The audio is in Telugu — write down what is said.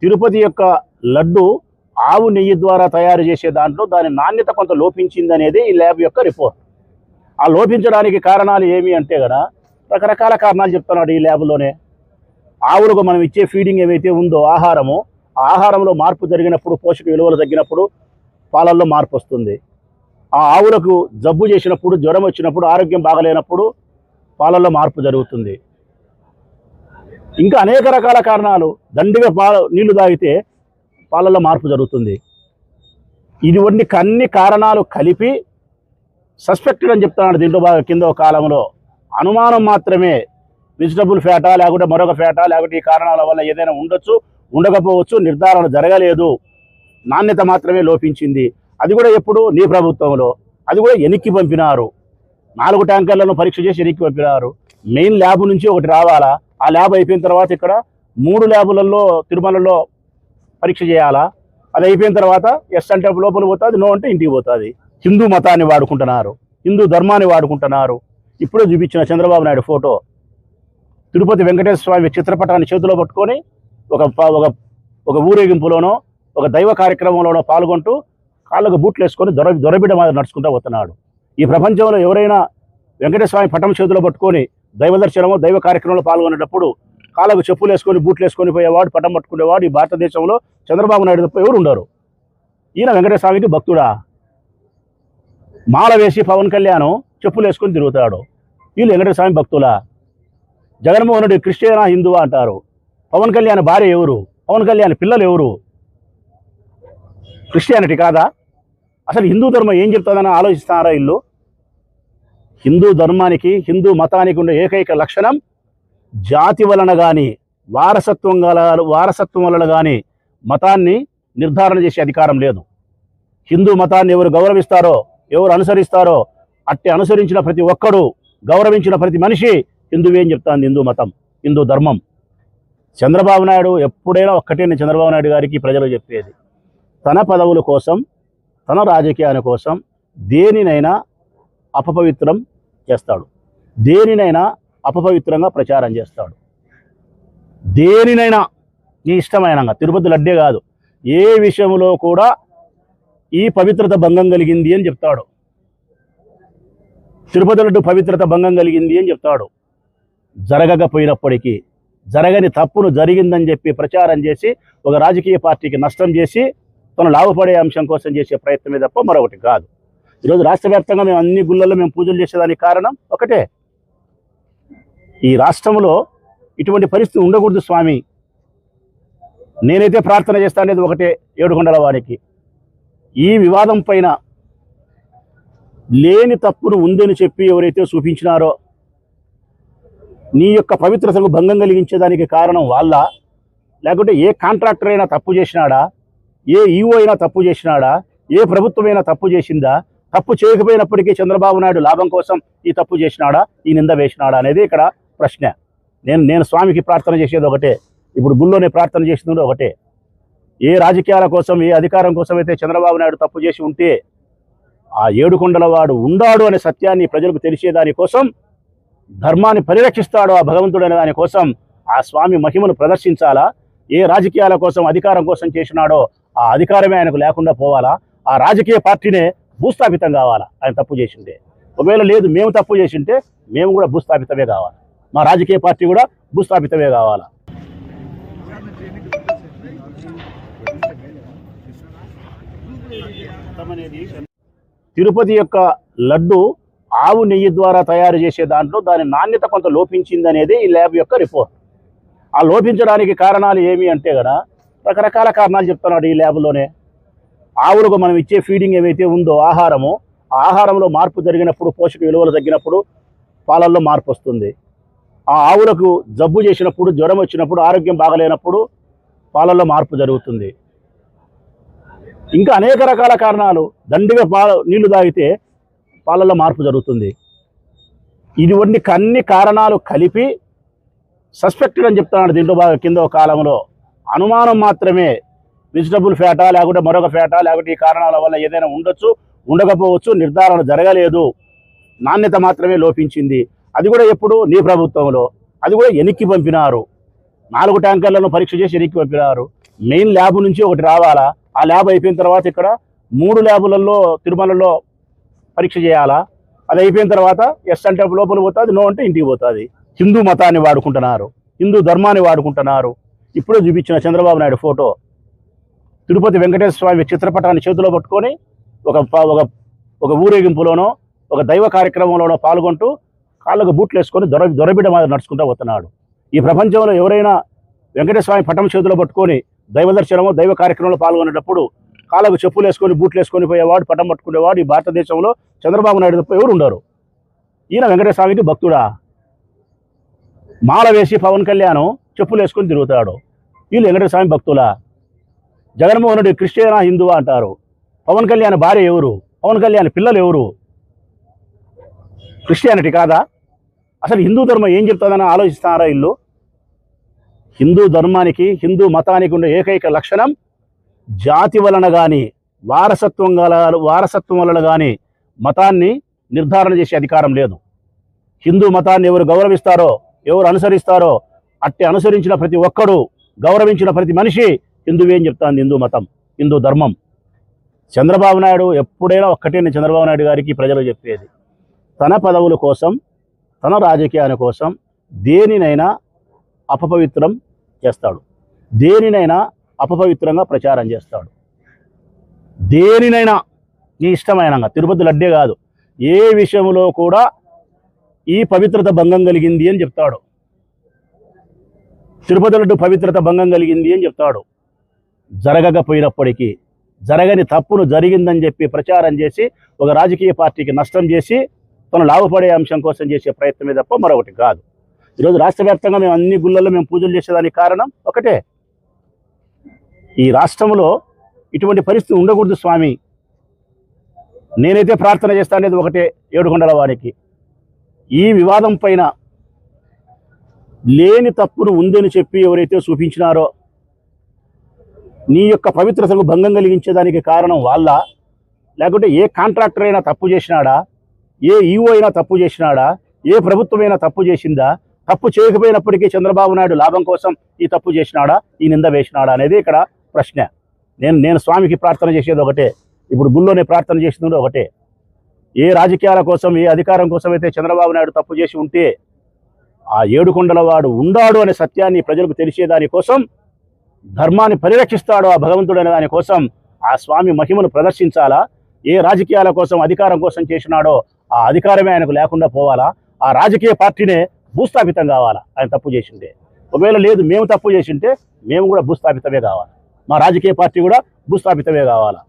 తిరుపతి యొక్క లడ్డు ఆవు నెయ్యి ద్వారా తయారు చేసే దాంట్లో దాని నాణ్యత కొంత లోపించిందనేది ఈ ల్యాబ్ యొక్క రిపోర్ట్. ఆ లోపించడానికి కారణాలు ఏమి అంటే కదా రకరకాల కారణాలు చెప్తున్నాడు ఈ ల్యాబ్లోనే. ఆవులకు మనం ఇచ్చే ఫీడింగ్ ఏమైతే ఉందో ఆహారము, ఆ ఆహారంలో మార్పు జరిగినప్పుడు, పోషక విలువలు తగ్గినప్పుడు పాలల్లో మార్పు వస్తుంది. ఆ ఆవులకు జబ్బు చేసినప్పుడు, జ్వరం వచ్చినప్పుడు, ఆరోగ్యం బాగలేనప్పుడు పాలల్లో మార్పు జరుగుతుంది. ఇంకా అనేక రకాల కారణాలు. దండిగా నీళ్లు తాగితే పాలల్లో మార్పు జరుగుతుంది. ఇటువంటి అన్ని కారణాలు కలిపి సస్పెక్టెడ్ అని చెప్తున్నాడు దీంట్లో కింద కాలంలో. అనుమానం మాత్రమే, వెజిటబుల్ ఫ్యాటా లేకుంటే మరొక ఫ్యాటా లేకుంటే ఈ కారణాల వల్ల ఏదైనా ఉండొచ్చు, ఉండకపోవచ్చు, నిర్ధారణ జరగలేదు, నాణ్యత మాత్రమే లోపించింది. అది కూడా ఎప్పుడు నీ ప్రభుత్వంలో, అది కూడా ఎనిక్కి పంపినారు. 4 ట్యాంకర్లను పరీక్ష చేసి ఎనిక్కి పంపినారు. మెయిన్ ల్యాబ్ నుంచి ఒకటి రావాలా, ఆ ల్యాబ్ అయిపోయిన తర్వాత ఇక్కడ 3 ల్యాబులలో తిరుమలలో పరీక్ష చేయాలా. అది అయిపోయిన తర్వాత ఎస్ అంటే లోపల పోతుంది, నో అంటే ఇంటికి పోతుంది. హిందూ మతాన్ని వాడుకుంటున్నారు, హిందూ ధర్మాన్ని వాడుకుంటున్నారు. ఇప్పుడే చూపించిన చంద్రబాబు నాయుడు ఫోటో తిరుపతి వెంకటేశ్వర స్వామి చిత్రపటాన్ని చేతిలో పట్టుకొని ఒక ఊరేగింపులోనో ఒక దైవ కార్యక్రమంలోనో పాల్గొంటూ కాళ్ళకు బూట్లు వేసుకొని దొరబిడ్డ మీద నడుచుకుంటూ పోతున్నాడు. ఈ ప్రపంచంలో ఎవరైనా వెంకటేశ్వర స్వామి పటం చేతిలో పట్టుకొని దైవ దర్శనమో దైవ కార్యక్రమంలో పాల్గొనేటప్పుడు కాళ్ళకు చెప్పులు వేసుకొని బూట్లు వేసుకొని పోయేవాడు, పటం పట్టుకునేవాడు ఈ భారతదేశంలో చంద్రబాబు నాయుడు తప్ప ఎవరు ఉండరు. ఈయన వెంకటేశ్వర స్వామికి భక్తుడా? మాల వేసి పవన్ కళ్యాణ్ చెప్పులు వేసుకొని తిరుగుతాడు. వీళ్ళు వెంకటేశ్వర స్వామి భక్తులా? జగన్మోహన్ రెడ్డి క్రిస్టియనా హిందువా అంటారు. పవన్ కళ్యాణ్ భార్య ఎవరు? పవన్ కళ్యాణ్ పిల్లలు ఎవరు? క్రిస్టియానిటీ కాదా? అసలు హిందూ ధర్మం ఏం చెప్తుందని ఆలోచిస్తున్నారా వీళ్ళు? హిందూ ధర్మానికి, హిందూ మతానికి ఉండే ఏకైక లక్షణం జాతి వలన కానీ వారసత్వం వలన కానీ మతాన్ని నిర్ధారణ చేసే అధికారం లేదు. హిందూ మతాన్ని ఎవరు గౌరవిస్తారో, ఎవరు అనుసరిస్తారో అట్టి అనుసరించిన ప్రతి ఒక్కడు, గౌరవించిన ప్రతి మనిషి హిందువే అని చెప్తాను హిందూ మతం, హిందూ ధర్మం. చంద్రబాబు నాయుడు ఎప్పుడైనా ఒక్కటే నేను చంద్రబాబు నాయుడు గారికి ప్రజలు చెప్పేది, తన పదవుల కోసం, తన రాజకీయాల కోసం దేనినైనా అపపవిత్రం చేస్తాడు, దేనినైనా అపపవిత్రంగా ప్రచారం చేస్తాడు. దేనినైనా నీ ఇష్టమైన, తిరుపతి లడ్డే కాదు, ఏ విషయంలో కూడా ఈ పవిత్రత భంగం కలిగింది అని చెప్తాడు. తిరుపతి లడ్డు పవిత్రత భంగం కలిగింది అని చెప్తాడు. జరగకపోయినప్పటికీ, జరగని తప్పును జరిగిందని చెప్పి ప్రచారం చేసి ఒక రాజకీయ పార్టీకి నష్టం చేసి తను లాభపడే అంశం కోసం చేసే ప్రయత్నమే తప్ప మరొకటి కాదు. ఈరోజు రాష్ట్ర వ్యాప్తంగా మేము అన్ని గుళ్ళల్లో మేము పూజలు చేసేదానికి కారణం ఒకటే, ఈ రాష్ట్రంలో ఇటువంటి పరిస్థితి ఉండకూడదు స్వామి. నేనైతే ప్రార్థన చేస్తానేది ఒకటే, ఏడుకొండల వారికి ఈ వివాదం పైన లేని తప్పును ఉందని చెప్పి ఎవరైతే చూపించినారో, నీ యొక్క పవిత్రతకు భంగం కలిగించేదానికి కారణం వాళ్ళ, లేకుంటే ఏ కాంట్రాక్టర్ అయినా తప్పు చేసినాడా, ఏ ఈఓ అయినా తప్పు చేసినాడా, ఏ ప్రభుత్వమైనా తప్పు చేసిందా? తప్పు చేయకపోయినప్పటికీ చంద్రబాబు నాయుడు లాభం కోసం ఈ తప్పు చేసినాడా, ఈ నింద వేసినాడా అనేది ఇక్కడ ప్రశ్న. నేను స్వామికి ప్రార్థన చేసేది ఒకటే, ఇప్పుడు గుళ్ళోనే ప్రార్థన చేసేది ఒకటే. ఏ రాజకీయాల కోసం, ఏ అధికారం కోసం అయితే చంద్రబాబు నాయుడు తప్పు చేసి ఉంటే ఆ ఏడుకొండల వాడు ఉండాడు అనే సత్యాన్ని ప్రజలకు తెలిసేదానికోసం, ధర్మాన్ని పరిరక్షిస్తాడు ఆ భగవంతుడు అనే దానికోసం ఆ స్వామి మహిమను ప్రదర్శించాలా. ఏ రాజకీయాల కోసం, అధికారం కోసం చేసినాడో ఆ అధికారమే ఆయనకు లేకుండా పోవాలా. ఆ రాజకీయ పార్టీనే భూస్థాపితం కావాలా ఆయన తప్పు చేసిందే. ఒకవేళ లేదు మేము తప్పు చేసింటే మేము కూడా భూస్థాపితమే కావాలి, మా రాజకీయ పార్టీ కూడా భూస్థాపితమే కావాలా. తిరుపతి యొక్క లడ్డు ఆవు నెయ్యి ద్వారా తయారు చేసే దాంట్లో దాని నాణ్యత కొంత లోపించిందనేది ఈ ల్యాబ్ యొక్క రిపోర్ట్. ఆ లోపించడానికి కారణాలు ఏమి అంటే కదా రకరకాల కారణాలు చెప్తున్నాడు ఈ ల్యాబ్లోనే. ఆవులకు మనం ఇచ్చే ఫీడింగ్ ఏమైతే ఉందో ఆహారము, ఆ ఆహారంలో మార్పు జరిగినప్పుడు, పోషక విలువలు తగ్గినప్పుడు పాలల్లో మార్పు వస్తుంది. ఆ ఆవులకు జబ్బు చేసినప్పుడు, జ్వరం వచ్చినప్పుడు, ఆరోగ్యం బాగలేనప్పుడు పాలల్లో మార్పు జరుగుతుంది. ఇంకా అనేక రకాల కారణాలు. దండిగా నీళ్లు తాగితే పాలల్లో మార్పు జరుగుతుంది. ఇటువంటి అన్ని కారణాలు కలిపి సస్పెక్టెడ్ అని చెప్తున్నాడు దీంట్లో బాగా కింద కాలంలో. అనుమానం మాత్రమే, వెజిటబుల్ ఫ్యాటా లేకుంటే మరొక ఫ్యాటా లేకుంటే ఈ కారణాల వల్ల ఏదైనా ఉండొచ్చు, ఉండకపోవచ్చు, నిర్ధారణ జరగలేదు, నాణ్యత మాత్రమే లోపించింది. అది కూడా ఎప్పుడు? నీ ప్రభుత్వంలో. అది కూడా ఎనిక్కి పంపినారు. 4 ట్యాంకర్లను పరీక్ష చేసి ఎనిక్కి పంపినారు. మెయిన్ ల్యాబ్ నుంచి ఒకటి రావాలా, ఆ ల్యాబ్ అయిపోయిన తర్వాత ఇక్కడ 3 ల్యాబులలో తిరుమలలో పరీక్ష చేయాలా. అది అయిపోయిన తర్వాత ఎస్ అంటే లోపల పోతుంది, నో అంటే ఇంటికి పోతుంది. హిందూ మతాన్ని వాడుకుంటున్నారు, హిందూ ధర్మాన్ని వాడుకుంటున్నారు. ఇప్పుడే చూపించిన చంద్రబాబు నాయుడు ఫోటో, తిరుపతి వెంకటేశ్వర స్వామి చిత్రపటాన్ని చేతిలో పట్టుకొని ఒక ఊరేగింపులోనో ఒక దైవ కార్యక్రమంలోనో పాల్గొంటూ కాళ్ళకు బూట్లు వేసుకొని దొరబిడ మీద నడుచుకుంటూ పోతున్నాడు. ఈ ప్రపంచంలో ఎవరైనా వెంకటేశ్వర స్వామి పటం చేతిలో పట్టుకొని దైవ దర్శనమో దైవ కార్యక్రమంలో పాల్గొనేటప్పుడు కాళ్ళకు చెప్పులు వేసుకొని బూట్లు వేసుకొని పోయేవాడు, పటం పట్టుకునేవాడు ఈ భారతదేశంలో చంద్రబాబు నాయుడు తప్ప ఎవరు ఉండరు. ఈయన వెంకటేశ్వర స్వామికి భక్తుడా? మాల వేసి పవన్ కళ్యాణ్ చెప్పులు వేసుకొని తిరుగుతాడు. వీళ్ళు వెంకటేశ్వర స్వామి భక్తులా? జగన్మోహన్ రెడ్డి క్రిస్టియనా హిందువా అంటారు. పవన్ కళ్యాణ్ భార్య ఎవరు? పవన్ కళ్యాణ్ పిల్లలు ఎవరు? క్రిస్టియానిటీ కాదా? అసలు హిందూ ధర్మం ఏం చెప్తుందని ఆలోచిస్తున్నారా వీళ్ళు? హిందూ ధర్మానికి, హిందూ మతానికి ఉండే ఏకైక లక్షణం జాతి వలన కానీ వారసత్వం వలన కానీ మతాన్ని నిర్ధారణ చేసే అధికారం లేదు. హిందూ మతాన్ని ఎవరు గౌరవిస్తారో, ఎవరు అనుసరిస్తారో, అట్టి అనుసరించిన ప్రతి ఒక్కడు, గౌరవించిన ప్రతి మనిషి హిందువే అని చెప్తాను హిందూ మతం, హిందూ ధర్మం. చంద్రబాబు నాయుడు ఎప్పుడైనా ఒక్కటే నేను చంద్రబాబు నాయుడు గారికి ప్రజలు చెప్పేది, తన పదవుల కోసం, తన రాజకీయాల కోసం దేనినైనా అపపవిత్రం చేస్తాడు, దేనినైనా అపపవిత్రంగా ప్రచారం చేస్తాడు. దేనినైనా నీ ఇష్టమైనంగా, తిరుపతి లడ్డే కాదు, ఏ విషయంలో కూడా ఈ పవిత్రత భంగం కలిగింది అని చెప్తాడు. తిరుపతి లడ్డు పవిత్రత భంగం కలిగింది అని చెప్తాడు. జరగకపోయినప్పటికీ, జరగని తప్పును జరిగిందని చెప్పి ప్రచారం చేసి ఒక రాజకీయ పార్టీకి నష్టం చేసి తను లాభపడే అంశం కోసం చేసే ప్రయత్నమే తప్ప మరొకటి కాదు. ఈరోజు రాష్ట్ర వ్యాప్తంగా మేము అన్ని గుళ్ళల్లో మేము పూజలు చేసేదానికి కారణం ఒకటే, ఈ రాష్ట్రంలో ఇటువంటి పరిస్థితి ఉండకూడదు స్వామి. నేనైతే ప్రార్థన చేస్తానేది ఒకటే, ఏడుకొండల వారికి ఈ వివాదం పైన లేని తప్పును ఉందని చెప్పి ఎవరైతే చూపించినారో, నీ యొక్క పవిత్రతకు భంగం కలిగించేదానికి కారణం వాళ్ళ, లేకుంటే ఏ కాంట్రాక్టర్ అయినా తప్పు చేసినాడా, ఏ ఈఓ అయినా తప్పు చేసినాడా, ఏ ప్రభుత్వమైనా తప్పు చేసిందా? తప్పు చేయకపోయినప్పటికీ చంద్రబాబు నాయుడు లాభం కోసం ఈ తప్పు చేసినాడా, ఈ నింద వేసినాడా అనేది ఇక్కడ ప్రశ్న. నేను స్వామికి ప్రార్థన చేసేది ఒకటే, ఇప్పుడు గుళ్ళోనే ప్రార్థన చేసింది ఒకటే. ఏ రాజకీయాల కోసం, ఏ అధికారం కోసం అయితే చంద్రబాబు నాయుడు తప్పు చేసి ఉంటే ఆ ఏడుకొండల వాడు ఉండాడు అనే సత్యాన్ని ప్రజలకు తెలిసేదాని కోసం, ధర్మాన్ని పరిరక్షిస్తాడు ఆ భగవంతుడు అనే దానికోసం ఆ స్వామి మహిమను ప్రదర్శించాలా. ఏ రాజకీయాల కోసం, అధికారం కోసం చేసినాడో ఆ అధికారమే ఆయనకు లేకుండా పోవాలా. ఆ రాజకీయ పార్టీనే భూస్థాపితం కావాలా ఆయన తప్పు చేసింటే. ఒకవేళ లేదు మేము తప్పు చేసింటే మేము కూడా భూస్థాపితమే కావాలి, మా రాజకీయ పార్టీ కూడా భూస్థాపితమే కావాలా.